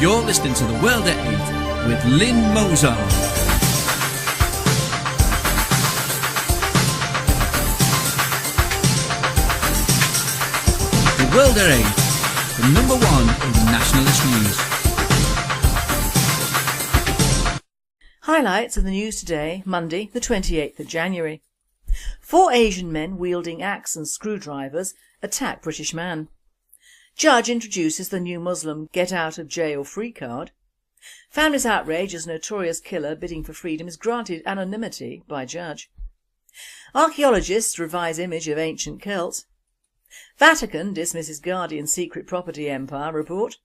You're listening to The World at 8 with Lynn Mozart. The World at 8, the number one in nationalist news. Highlights of the news today, Monday the 28th of January. 4 Asian men wielding axe and screwdrivers attack British man. Judge introduces the new Muslim get out of jail free card. Family's outrage as notorious killer bidding for freedom is granted anonymity by judge. Archaeologists revise image of ancient Celt. Vatican dismisses Guardian secret property empire report.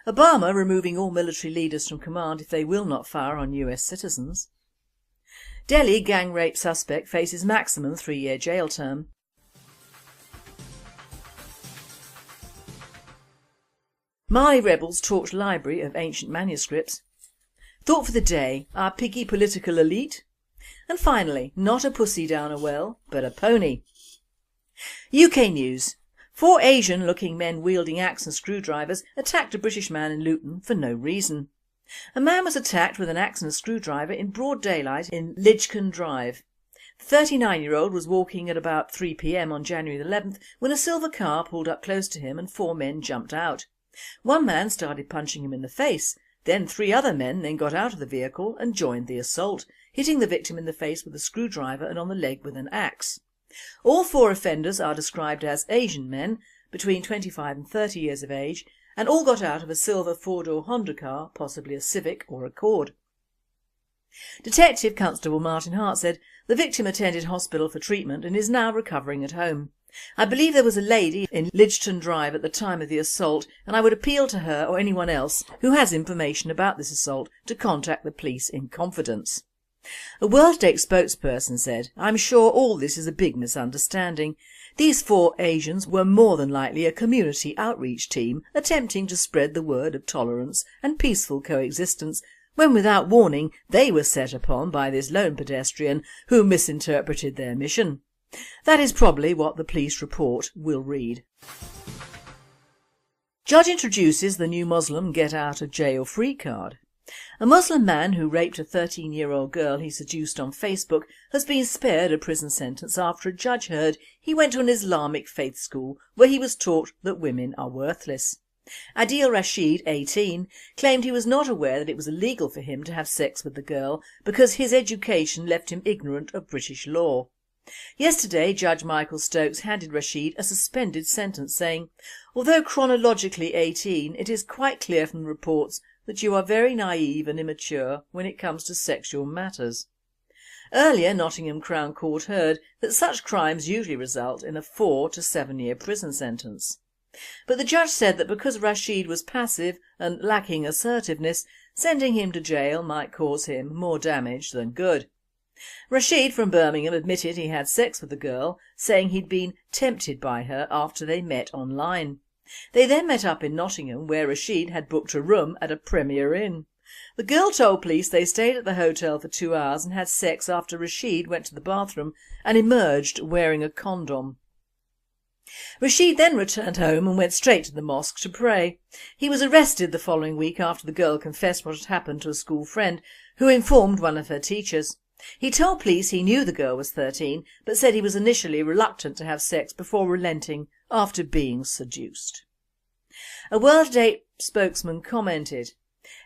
Obama removing all military leaders from command if they will not fire on US citizens. Delhi gang rape suspect faces maximum 3-year jail term. Mali rebels torch library of ancient manuscripts. Thought for the day, our piggy political elite. And finally, not a pussy down a well, but a pony. UK news. 4 Asian looking men wielding axe and screwdrivers attacked a British man in Luton for no reason. A man was attacked with an axe and a screwdriver in broad daylight in Lidgecombe Drive. The 39-year-old was walking at about 3 p.m. on January 11th when a silver car pulled up close to him and 4 men jumped out. One man started punching him in the face, then 3 other men then got out of the vehicle and joined the assault, hitting the victim in the face with a screwdriver and on the leg with an axe. All 4 offenders are described as Asian men, between 25 and 30 years of age, and all got out of a silver 4-door Honda car, possibly a Civic or Accord. Detective Constable Martin Hart said the victim attended hospital for treatment and is now recovering at home. I believe there was a lady in Lidgecombe Drive at the time of the assault, and I would appeal to her or anyone else who has information about this assault to contact the police in confidence. A World Day spokesperson said, "I'm sure all this is a big misunderstanding. These 4 Asians were more than likely a community outreach team attempting to spread the word of tolerance and peaceful coexistence when without warning they were set upon by this lone pedestrian who misinterpreted their mission." That is probably what the police report will read. Judge introduces the new Muslim get out of jail free card. A Muslim man who raped a 13-year-old girl he seduced on Facebook has been spared a prison sentence after a judge heard he went to an Islamic faith school where he was taught that women are worthless. Adil Rashid, 18, claimed he was not aware that it was illegal for him to have sex with the girl because his education left him ignorant of British law. Yesterday, Judge Michael Stokes handed Rashid a suspended sentence saying, "Although chronologically 18, it is quite clear from the reports that you are very naive and immature when it comes to sexual matters." Earlier, Nottingham Crown Court heard that such crimes usually result in a 4 to 7-year prison sentence. But the judge said that because Rashid was passive and lacking assertiveness, sending him to jail might cause him more damage than good. Rashid from Birmingham admitted he had sex with the girl, saying he'd been tempted by her after they met online. They then met up in Nottingham where Rashid had booked a room at a Premier Inn. The girl told police they stayed at the hotel for 2 hours and had sex after Rashid went to the bathroom and emerged wearing a condom. Rashid then returned home and went straight to the mosque to pray. He was arrested the following week after the girl confessed what had happened to a school friend who informed one of her teachers. He told police he knew the girl was 13 but said he was initially reluctant to have sex before relenting after being seduced. A World Day spokesman commented,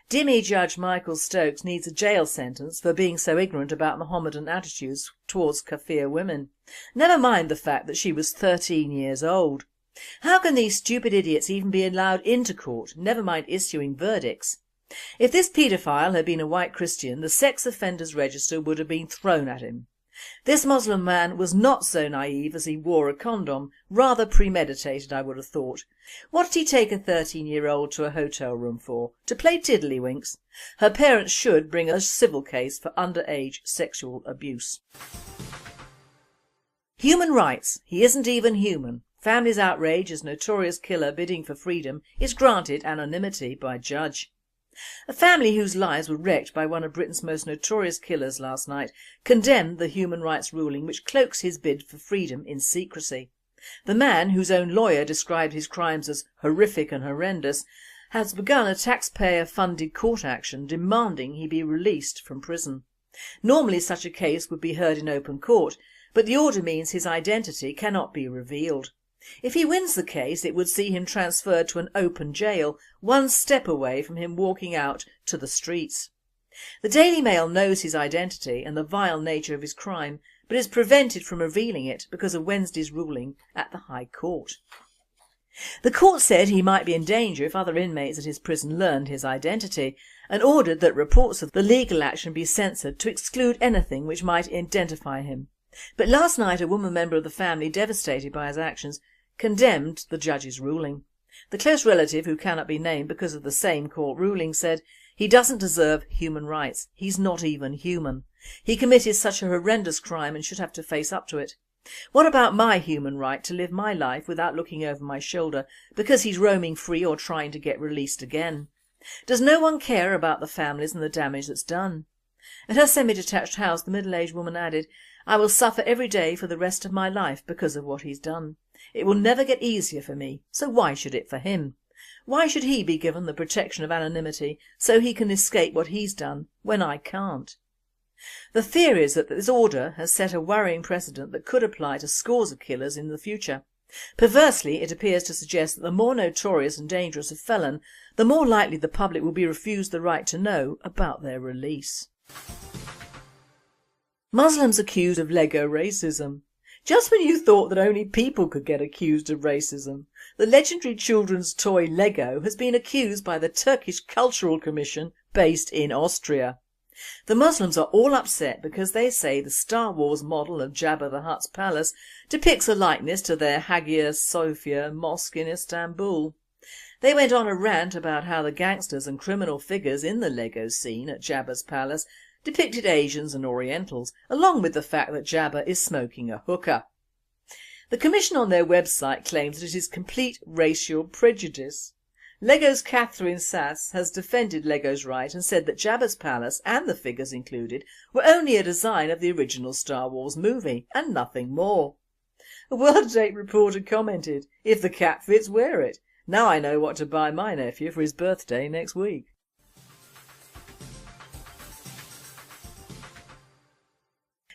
"Dhimmi Judge Michael Stokes needs a jail sentence for being so ignorant about Mohammedan attitudes towards Kafir women. Never mind the fact that she was 13 years old. How can these stupid idiots even be allowed into court, never mind issuing verdicts? If this paedophile had been a white Christian, the sex offenders register would have been thrown at him. This Muslim man was not so naive as he wore a condom, rather premeditated I would have thought. What did he take a 13-year-old to a hotel room for? To play tiddlywinks? Her parents should bring a civil case for underage sexual abuse." Human rights. He isn't even human. Family's outrage as notorious killer bidding for freedom is granted anonymity by judge. A family whose lives were wrecked by one of Britain's most notorious killers last night condemned the human rights ruling which cloaks his bid for freedom in secrecy. The man, whose own lawyer described his crimes as horrific and horrendous, has begun a taxpayer-funded court action demanding he be released from prison. Normally such a case would be heard in open court, but the order means his identity cannot be revealed. If he wins the case, it would see him transferred to an open jail, one step away from him walking out to the streets. The Daily Mail knows his identity and the vile nature of his crime, but is prevented from revealing it because of Wednesday's ruling at the High Court. The court said he might be in danger if other inmates at his prison learned his identity, and ordered that reports of the legal action be censored to exclude anything which might identify him. But last night a woman member of the family, devastated by his actions, condemned the judge's ruling. The close relative, who cannot be named because of the same court ruling, said, "He doesn't deserve human rights. He's not even human. He committed such a horrendous crime and should have to face up to it. What about my human right to live my life without looking over my shoulder because he's roaming free or trying to get released again? Does no one care about the families and the damage that's done?" At her semi-detached house, the middle-aged woman added, "I will suffer every day for the rest of my life because of what he's done. It will never get easier for me, so why should it for him? Why should he be given the protection of anonymity so he can escape what he's done when I can't?" The theory is that this order has set a worrying precedent that could apply to scores of killers in the future. Perversely, it appears to suggest that the more notorious and dangerous a felon, the more likely the public will be refused the right to know about their release. Muslims accused of Lego racism. Just when you thought that only people could get accused of racism, the legendary children's toy Lego has been accused by the Turkish Cultural Commission based in Austria. The Muslims are all upset because they say the Star Wars model of Jabba the Hutt's palace depicts a likeness to their Hagia Sophia mosque in Istanbul. They went on a rant about how the gangsters and criminal figures in the Lego scene at Jabba's palace depicted Asians and Orientals, along with the fact that Jabba is smoking a hookah. The Commission on their website claims that it is complete racial prejudice. Lego's Catherine Sass has defended Lego's right and said that Jabba's palace and the figures included were only a design of the original Star Wars movie and nothing more. A World Date reporter commented, "If the cap fits, wear it. Now I know what to buy my nephew for his birthday next week."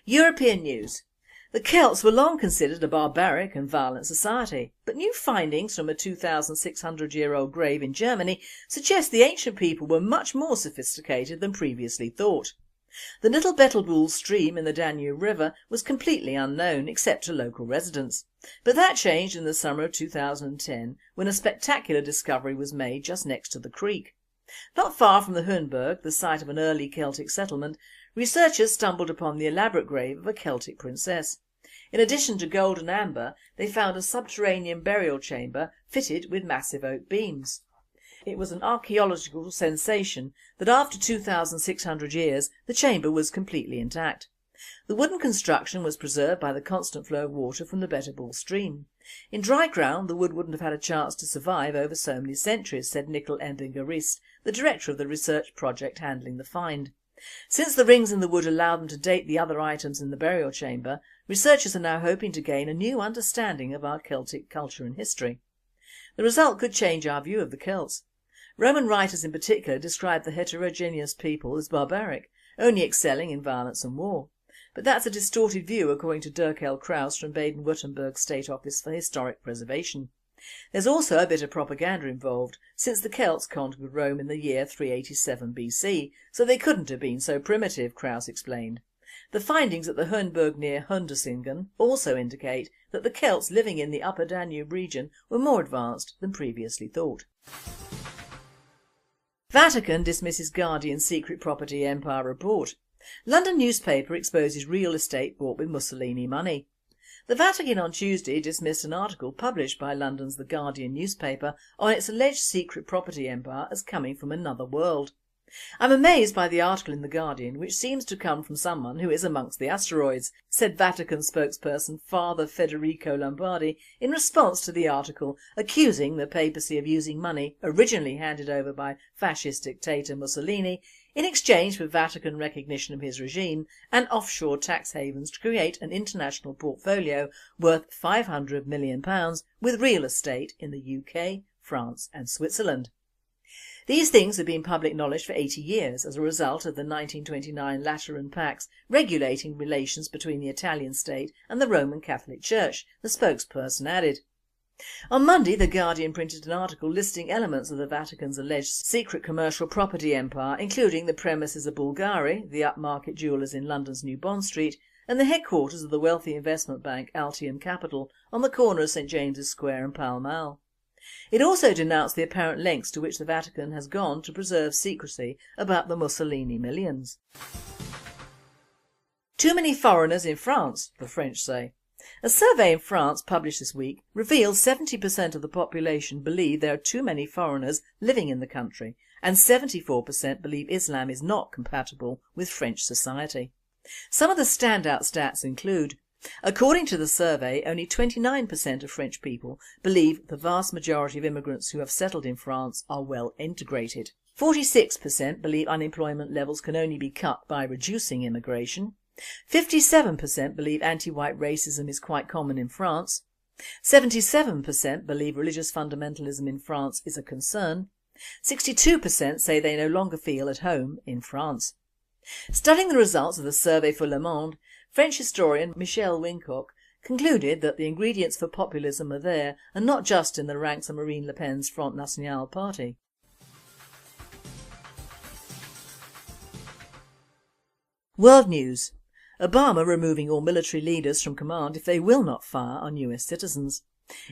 European news. The Celts were long considered a barbaric and violent society, but new findings from a 2,600-year-old grave in Germany suggest the ancient people were much more sophisticated than previously thought. The little Betelboul stream in the Danube River was completely unknown except to local residents, but that changed in the summer of 2010 when a spectacular discovery was made just next to the creek. Not far from the Hunberg, the site of an early Celtic settlement, researchers stumbled upon the elaborate grave of a Celtic princess. In addition to gold and amber, they found a subterranean burial chamber fitted with massive oak beams. It was an archaeological sensation that after 2,600 years the chamber was completely intact. The wooden construction was preserved by the constant flow of water from the Betelboul stream. In dry ground the wood wouldn't have had a chance to survive over so many centuries, said Nickel Endingerist, the director of the research project handling the find. Since the rings in the wood allow them to date the other items in the burial chamber, researchers are now hoping to gain a new understanding of our Celtic culture and history. The result could change our view of the Celts. Roman writers in particular described the heterogeneous people as barbaric, only excelling in violence and war. But that's a distorted view according to Dirk L. Kraus from Baden-Württemberg State Office for Historic Preservation. There's also a bit of propaganda involved, since the Celts conquered Rome in the year 387 BC, so they couldn't have been so primitive, Kraus explained. The findings at the Hunberg near Hundersingen also indicate that the Celts living in the upper Danube region were more advanced than previously thought. Vatican dismisses Guardian secret property empire report. London newspaper exposes real estate bought with Mussolini money. The Vatican on Tuesday dismissed an article published by London's The Guardian newspaper on its alleged secret property empire as coming from another world. "I'm amazed by the article in The Guardian, which seems to come from someone who is amongst the asteroids," said Vatican spokesperson Father Federico Lombardi in response to the article, accusing the papacy of using money originally handed over by fascist dictator Mussolini in exchange for Vatican recognition of his regime and offshore tax havens to create an international portfolio worth £500 million with real estate in the UK, France and Switzerland. These things have been public knowledge for 80 years as a result of the 1929 Lateran Pacts regulating relations between the Italian state and the Roman Catholic Church, the spokesperson added. On Monday, The Guardian printed an article listing elements of the Vatican's alleged secret commercial property empire, including the premises of Bulgari, the upmarket jewellers in London's New Bond Street, and the headquarters of the wealthy investment bank Altium Capital on the corner of St James's Square and Pall Mall. It also denounced the apparent lengths to which the Vatican has gone to preserve secrecy about the Mussolini millions. Too many foreigners in France, the French say. A survey in France published this week reveals 70% of the population believe there are too many foreigners living in the country, and 74% believe Islam is not compatible with French society. Some of the standout stats include: according to the survey, only 29% of French people believe the vast majority of immigrants who have settled in France are well integrated. 46% believe unemployment levels can only be cut by reducing immigration. 57% believe anti-white racism is quite common in France. 77% believe religious fundamentalism in France is a concern. 62% say they no longer feel at home in France. Studying the results of the survey for Le Monde, French historian Michel Wincock concluded that the ingredients for populism are there and not just in the ranks of Marine Le Pen's Front National party. World News: Obama removing all military leaders from command if they will not fire on US citizens.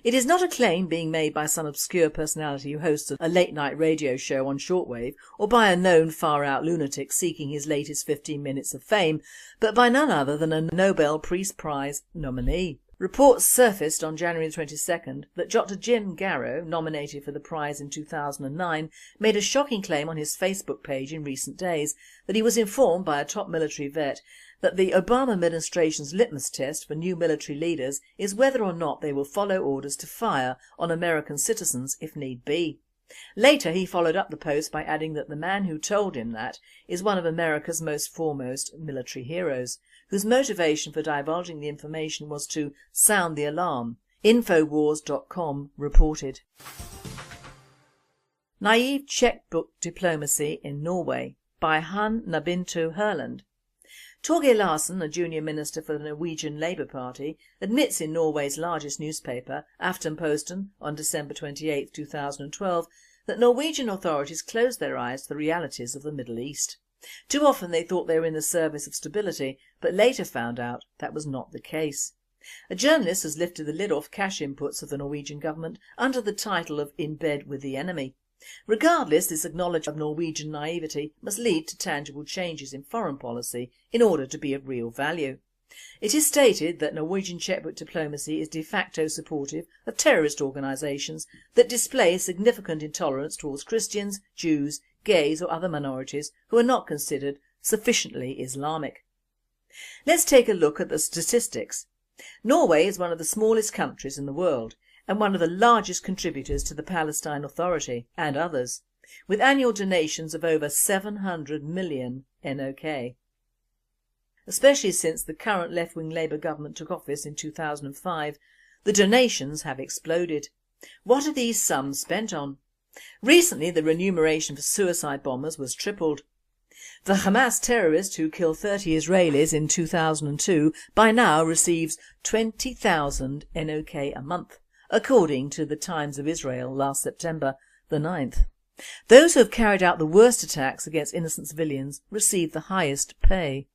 It is not a claim being made by some obscure personality who hosts a late-night radio show on shortwave, or by a known far-out lunatic seeking his latest 15 minutes of fame, but by none other than a Nobel Peace Prize nominee. Reports surfaced on January 22nd that Dr. Jim Garrow, nominated for the prize in 2009, made a shocking claim on his Facebook page in recent days that he was informed by a top military vet that the Obama administration's litmus test for new military leaders is whether or not they will follow orders to fire on American citizens if need be. Later he followed up the post by adding that the man who told him that is one of America's most foremost military heroes, whose motivation for divulging the information was to sound the alarm, Infowars.com reported. Naive Checkbook Diplomacy in Norway by Han Nabinto Herland. Torgeir Larsen, a junior minister for the Norwegian Labour Party, admits in Norway's largest newspaper, Aftenposten, on December 28, 2012, that Norwegian authorities closed their eyes to the realities of the Middle East. Too often they thought they were in the service of stability, but later found out that was not the case. A journalist has lifted the lid off cash inputs of the Norwegian government under the title of In Bed with the Enemy. Regardless, this acknowledgement of Norwegian naivety must lead to tangible changes in foreign policy in order to be of real value. It is stated that Norwegian checkbook diplomacy is de facto supportive of terrorist organisations that display significant intolerance towards Christians, Jews, gays or other minorities who are not considered sufficiently Islamic. Let's take a look at the statistics. Norway is one of the smallest countries in the world and one of the largest contributors to the Palestine Authority and others, with annual donations of over 700 million NOK. Especially since the current left-wing Labour government took office in 2005, the donations have exploded. What are these sums spent on? Recently the remuneration for suicide bombers was tripled. The Hamas terrorist who killed 30 Israelis in 2002 by now receives 20,000 NOK a month, according to the Times of Israel last September the 9th. Those who have carried out the worst attacks against innocent civilians receive the highest pay.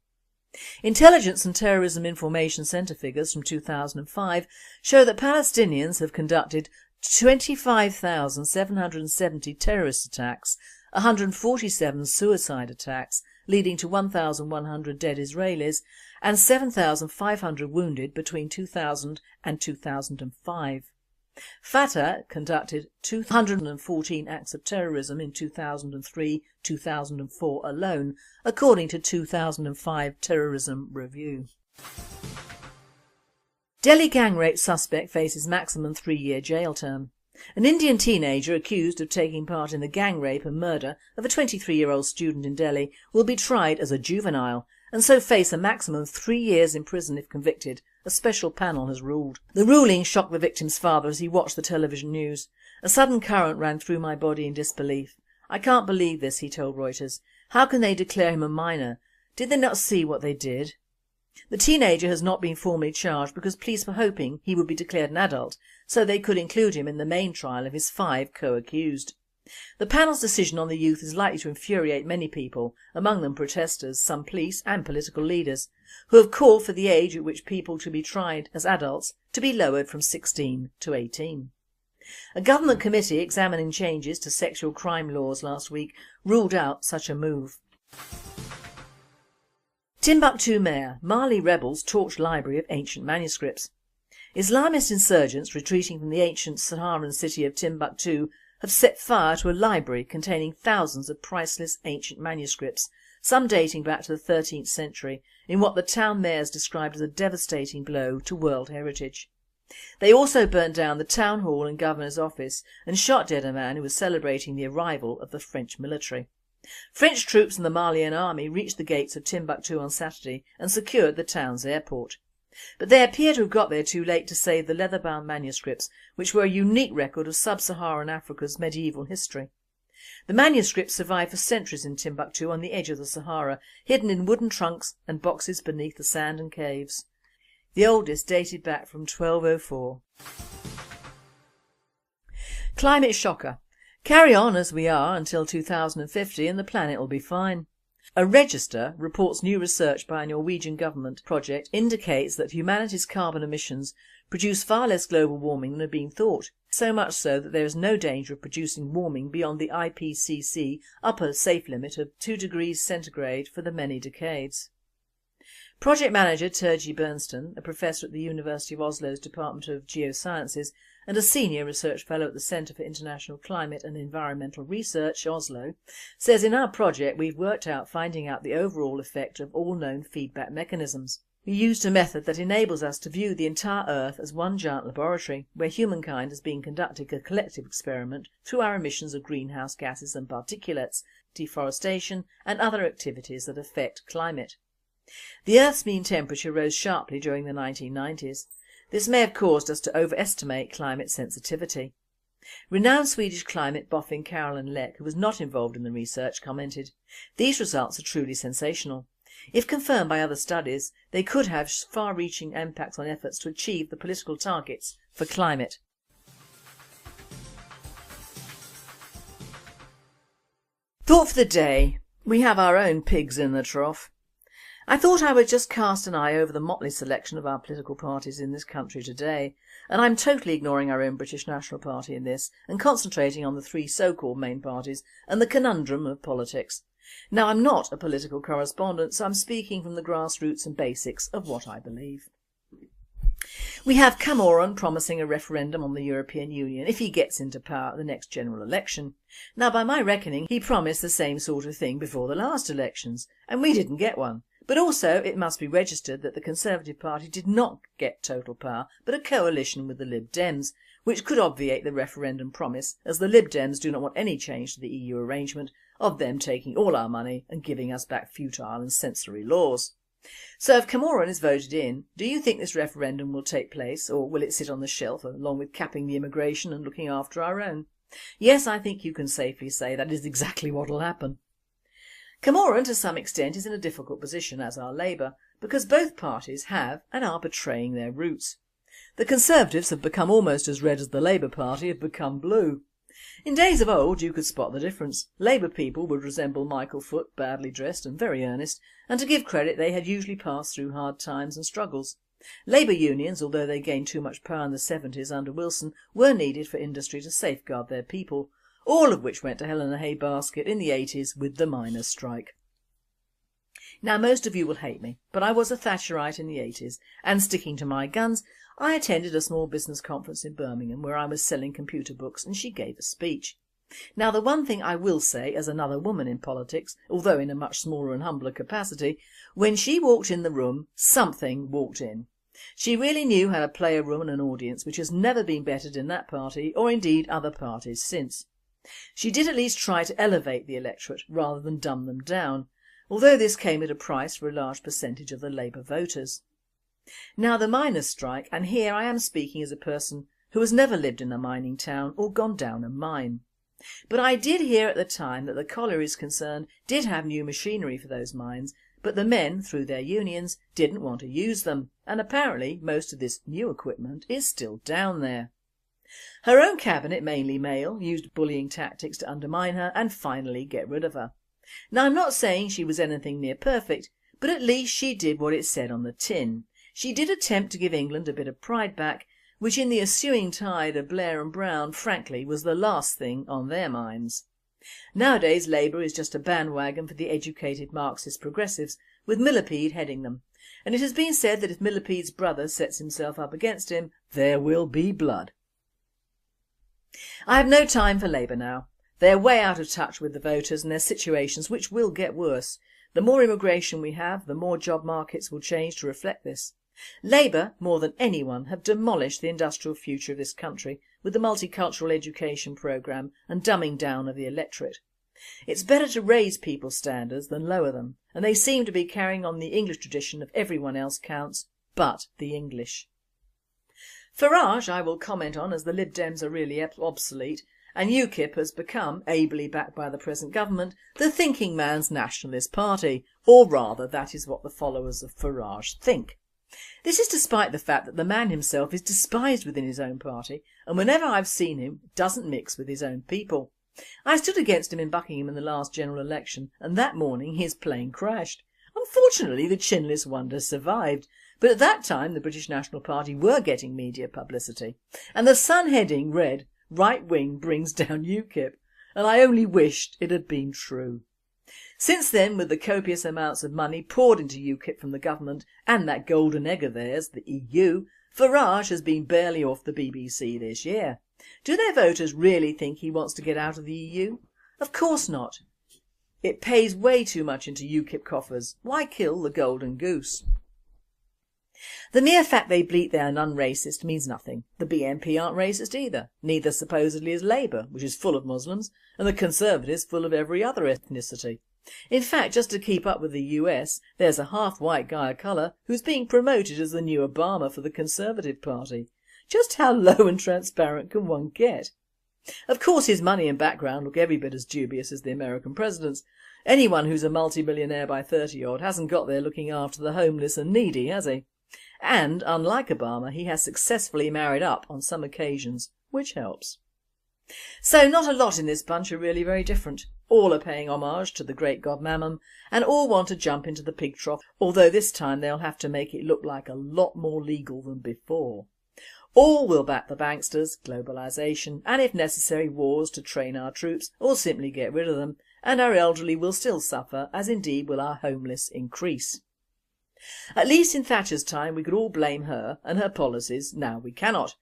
Intelligence and Terrorism Information Centre figures from 2005 show that Palestinians have conducted 25,770 terrorist attacks, 147 suicide attacks, leading to 1,100 dead Israelis and 7,500 wounded between 2000 and 2005. Fatah conducted 214 acts of terrorism in 2003-2004 alone, according to 2005 Terrorism Review. Delhi gang rape suspect faces maximum 3-year jail term. An Indian teenager accused of taking part in the gang rape and murder of a 23-year-old student in Delhi will be tried as a juvenile and so face a maximum of 3 years in prison if convicted, a special panel has ruled. The ruling shocked the victim's father as he watched the television news. A sudden current ran through my body in disbelief. "I can't believe this," he told Reuters. "How can they declare him a minor? Did they not see what they did?" The teenager has not been formally charged because police were hoping he would be declared an adult so they could include him in the main trial of his 5 co-accused. The panel's decision on the youth is likely to infuriate many people, among them protesters, some police and political leaders, who have called for the age at which people to be tried as adults to be lowered from 16 to 18. A government committee examining changes to sexual crime laws last week ruled out such a move. Timbuktu mayor: Mali rebels torch library of ancient manuscripts. Islamist insurgents retreating from the ancient Saharan city of Timbuktu have set fire to a library containing thousands of priceless ancient manuscripts, some dating back to the 13th century, in what the town mayors described as a devastating blow to world heritage. They also burnt down the town hall and governor's office and shot dead a man who was celebrating the arrival of the French military. French troops and the Malian army reached the gates of Timbuktu on Saturday and secured the town's airport. But they appear to have got there too late to save the leather-bound manuscripts, which were a unique record of sub-Saharan Africa's medieval history. The manuscripts survived for centuries in Timbuktu on the edge of the Sahara, hidden in wooden trunks and boxes beneath the sand and caves. The oldest dated back from 1204. Climate shocker. Carry on as we are until 2050 and the planet will be fine. A register reports new research by a Norwegian government project indicates that humanity's carbon emissions produce far less global warming than had been thought, so much so that there is no danger of producing warming beyond the IPCC upper safe limit of 2 degrees centigrade for the many decades. Project manager Turji Bernsten, a professor at the University of Oslo's Department of Geosciences and a senior research fellow at the Centre for International Climate and Environmental Research, Oslo, says in our project we've worked out finding out the overall effect of all known feedback mechanisms. We used a method that enables us to view the entire Earth as one giant laboratory where humankind has been conducting a collective experiment through our emissions of greenhouse gases and particulates, deforestation and other activities that affect climate. The Earth's mean temperature rose sharply during the 1990s. This may have caused us to overestimate climate sensitivity. Renowned Swedish climate boffin Carolyn Leck, who was not involved in the research, commented, "These results are truly sensational. If confirmed by other studies, they could have far-reaching impacts on efforts to achieve the political targets for climate." Thought for the day. We have our own pigs in the trough. I thought I would just cast an eye over the motley selection of our political parties in this country today, and I'm totally ignoring our own British National Party in this and concentrating on the 3 so-called main parties and the conundrum of politics. Now, I'm not a political correspondent, so I'm speaking from the grassroots and basics of what I believe. We have Cameron promising a referendum on the European Union if he gets into power at the next general election. Now, by my reckoning, he promised the same sort of thing before the last elections, and we didn't get one. But also it must be registered that the Conservative Party did not get total power but a coalition with the Lib Dems, which could obviate the referendum promise, as the Lib Dems do not want any change to the EU arrangement of them taking all our money and giving us back futile and censory laws. So if Cameron is voted in, do you think this referendum will take place, or will it sit on the shelf along with capping the immigration and looking after our own? Yes, I think you can safely say that is exactly what will happen. Cameron to some extent is in a difficult position, as are Labour, because both parties have and are betraying their roots. The Conservatives have become almost as red as the Labour Party have become blue. In days of old you could spot the difference. Labour people would resemble Michael Foot, badly dressed and very earnest, and to give credit they had usually passed through hard times and struggles. Labour unions, although they gained too much power in the 70s under Wilson, were needed for industry to safeguard their people, all of which went to hell in a hay basket in the 80s with the miners' strike. Now most of you will hate me, but I was a Thatcherite in the 80s, and sticking to my guns, I attended a small business conference in Birmingham where I was selling computer books and she gave a speech. Now the one thing I will say as another woman in politics, although in a much smaller and humbler capacity, when she walked in the room, something walked in. She really knew how to play a room and an audience, which has never been bettered in that party or indeed other parties since. She did at least try to elevate the electorate rather than dumb them down, although this came at a price for a large percentage of the Labour voters. Now the miners' strike, and here I am speaking as a person who has never lived in a mining town or gone down a mine. But I did hear at the time that the collieries concerned did have new machinery for those mines, but the men, through their unions, didn't want to use them, and apparently most of this new equipment is still down there. Her own cabinet, mainly male, used bullying tactics to undermine her and finally get rid of her. Now I'm not saying she was anything near perfect, but at least she did what it said on the tin. She did attempt to give England a bit of pride back, which in the ensuing tide of Blair and Brown frankly was the last thing on their minds. Nowadays Labour is just a bandwagon for the educated Marxist progressives, with Millipede heading them, and it has been said that if Millipede's brother sets himself up against him, there will be blood. I have no time for Labour now. They are way out of touch with the voters and their situations, which will get worse. The more immigration we have, the more job markets will change to reflect this. Labour, more than anyone, have demolished the industrial future of this country with the multicultural education programme and dumbing down of the electorate. It's better to raise people's standards than lower them, and they seem to be carrying on the English tradition of everyone else counts but the English. Farage I will comment on, as the Lib Dems are really obsolete, and UKIP has become, ably backed by the present government, the thinking man's nationalist party, or rather that is what the followers of Farage think. This is despite the fact that the man himself is despised within his own party, and whenever I've seen him doesn't mix with his own people. I stood against him in Buckingham in the last general election, and that morning his plane crashed. Unfortunately the chinless wonder survived, but at that time the British National Party were getting media publicity, and the Sun heading read, "Right wing brings down UKIP," and I only wished it had been true. Since then, with the copious amounts of money poured into UKIP from the government and that golden egg of theirs, the EU, Farage has been barely off the BBC this year. Do their voters really think he wants to get out of the EU? Of course not. It pays way too much into UKIP coffers. Why kill the golden goose? The mere fact they bleat they are non-racist means nothing. The BNP aren't racist either. Neither supposedly is Labour, which is full of Muslims, and the Conservatives full of every other ethnicity. In fact, just to keep up with the US, there's a half-white guy of colour who's being promoted as the new Obama for the Conservative Party. Just how low and transparent can one get? Of course his money and background look every bit as dubious as the American president's. Anyone who's a multi-millionaire by 30-odd hasn't got there looking after the homeless and needy, has he? And, unlike Obama, he has successfully married up on some occasions, which helps. So not a lot in this bunch are really very different. All are paying homage to the great god Mammon, and all want to jump into the pig trough, although this time they'll have to make it look like a lot more legal than before. All will back the banksters, globalisation, and if necessary wars to train our troops or simply get rid of them, and our elderly will still suffer, as indeed will our homeless increase. At least in Thatcher's time we could all blame her and her policies. Now we cannot,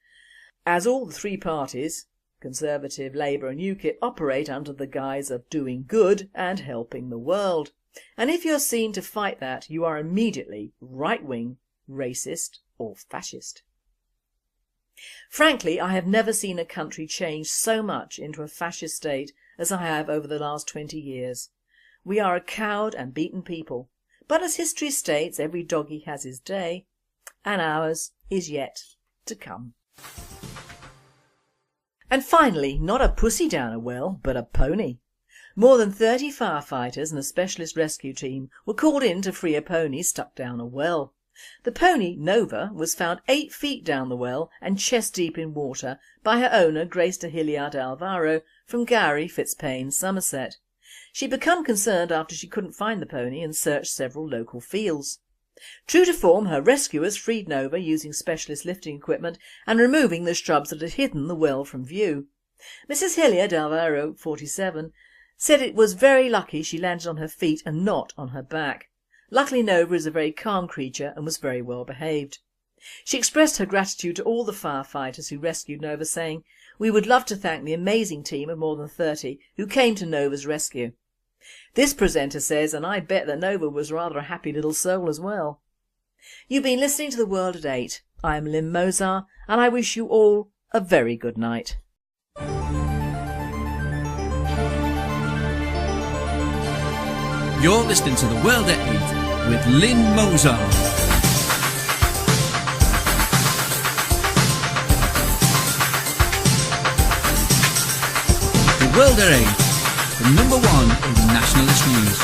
as all the three parties, Conservative, Labour and UKIP, operate under the guise of doing good and helping the world. And if you're seen to fight that, you are immediately right-wing, racist or fascist. Frankly, I have never seen a country change so much into a fascist state as I have over the last 20 years. We are a cowed and beaten people, but as history states, every doggy has his day, and ours is yet to come. And finally, not a pussy down a well, but a pony. More than 30 firefighters and a specialist rescue team were called in to free a pony stuck down a well. The pony, Nova, was found 8 feet down the well and chest deep in water by her owner Grace de Hilliard Alvaro from Gowrie, Fitzpaine, Somerset. She'd become concerned after she couldn't find the pony and searched several local fields. True to form, her rescuers freed Nova using specialist lifting equipment and removing the shrubs that had hidden the well from view. Mrs Hilliard Alvaro, 47, said it was very lucky she landed on her feet and not on her back. Luckily Nova is a very calm creature and was very well behaved. She expressed her gratitude to all the firefighters who rescued Nova, saying, "We would love to thank the amazing team of more than 30 who came to Nova's rescue." This presenter says, and I bet that Nova was rather a happy little soul as well. You've been listening to The World at 8. I am Lynn Mozart and I wish you all a very good night. You're listening to The World at 8 with Lynn Mozart. World at 8, the number one in nationalist news.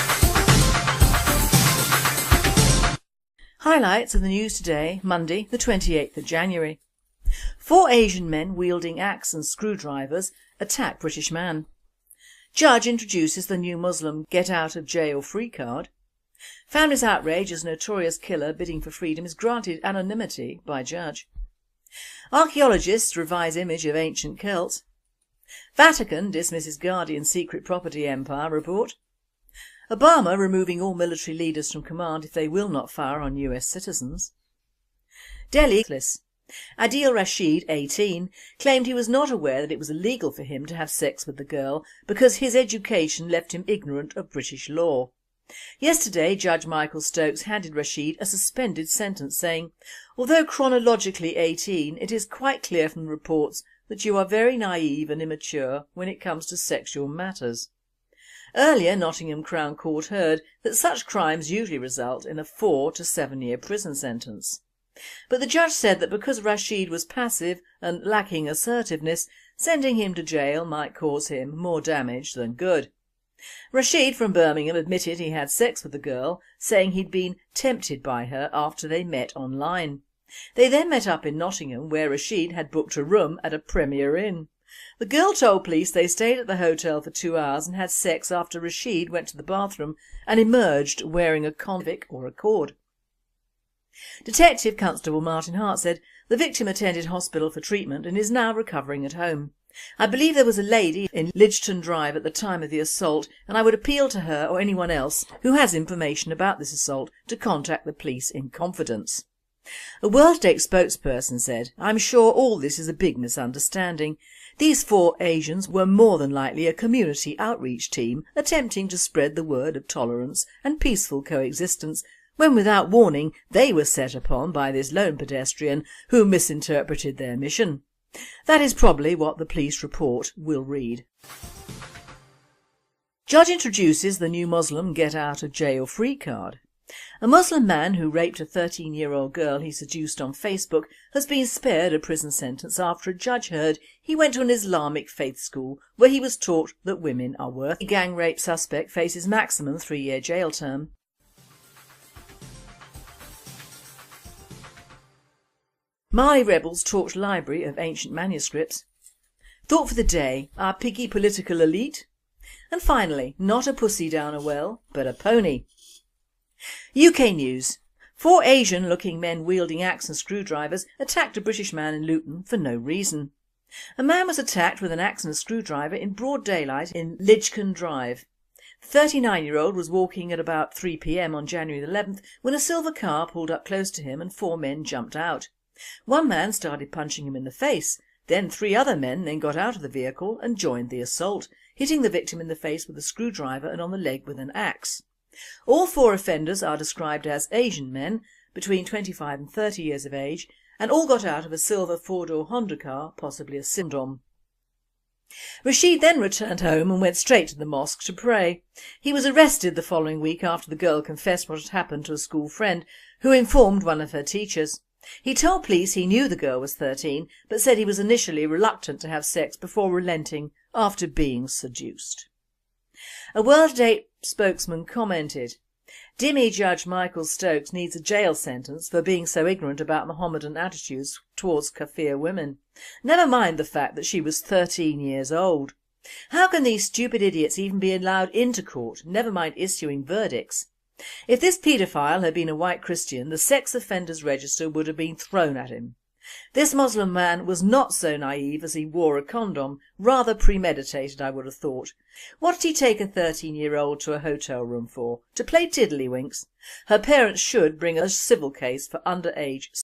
Highlights of the news today, Monday the 28th of January. 4 Asian men wielding axe and screwdrivers attack British man. Judge introduces the new Muslim get out of jail free card. Family's outrage as notorious killer bidding for freedom is granted anonymity by judge. Archaeologists revise image of ancient Celt. Vatican dismisses Guardian secret property empire report. Obama removing all military leaders from command if they will not fire on US citizens. Delhi. Adil Rashid, 18, claimed he was not aware that it was illegal for him to have sex with the girl because his education left him ignorant of British law. Yesterday, Judge Michael Stokes handed Rashid a suspended sentence saying, "Although chronologically 18, it is quite clear from the reports that you are very naive and immature when it comes to sexual matters." Earlier, Nottingham Crown Court heard that such crimes usually result in a 4 to 7 year prison sentence. But the judge said that because Rashid was passive and lacking assertiveness, sending him to jail might cause him more damage than good. Rashid from Birmingham admitted he had sex with the girl, saying he'd been tempted by her after they met online. They then met up in Nottingham, where Rashid had booked a room at a Premier Inn. The girl told police they stayed at the hotel for 2 hours and had sex after Rashid went to the bathroom and emerged wearing a convict or a cord. Detective Constable Martin Hart said the victim attended hospital for treatment and is now recovering at home. "I believe there was a lady in Lidgeton Drive at the time of the assault, and I would appeal to her or anyone else who has information about this assault to contact the police in confidence." A World at 8 spokesperson said, "I'm sure all this is a big misunderstanding. These 4 Asians were more than likely a community outreach team attempting to spread the word of tolerance and peaceful coexistence when without warning they were set upon by this lone pedestrian who misinterpreted their mission." That is probably what the police report will read. Judge introduces the new Muslim get out of jail free card. A Muslim man who raped a 13-year-old girl he seduced on Facebook has been spared a prison sentence after a judge heard he went to an Islamic faith school where he was taught that women are worth. The gang rape suspect faces maximum 3-year jail term. Mali rebels torch library of ancient manuscripts. Thought for the day, our piggy political elite. And finally, not a pussy down a well, but a pony. UK news. 4 Asian-looking men wielding axe and screwdrivers attacked a British man in Luton for no reason. A man was attacked with an axe and a screwdriver in broad daylight in Lidgeton Drive. The 39-year-old was walking at about 3 p.m. on January 11th when a silver car pulled up close to him and 4 men jumped out. One man started punching him in the face, then 3 other men then got out of the vehicle and joined the assault, hitting the victim in the face with a screwdriver and on the leg with an axe. All 4 offenders are described as Asian men, between 25 and 30 years of age, and all got out of a silver 4-door Honda car, possibly a Sindom. Rashid then returned home and went straight to the mosque to pray. He was arrested the following week after the girl confessed what had happened to a school friend, who informed one of her teachers. He told police he knew the girl was 13, but said he was initially reluctant to have sex before relenting after being seduced. A World at 8 spokesman commented, "Dhimmi Judge Michael Stokes needs a jail sentence for being so ignorant about Mohammedan attitudes towards kafir women. Never mind the fact that she was 13 years old. How can these stupid idiots even be allowed into court, never mind issuing verdicts? If this paedophile had been a white Christian, the sex offenders register would have been thrown at him. This Muslim man was not so naive as he wore a condom, rather premeditated I would have thought. What did he take a 13-year-old to a hotel room for? To play tiddlywinks? Her parents should bring a civil case for underage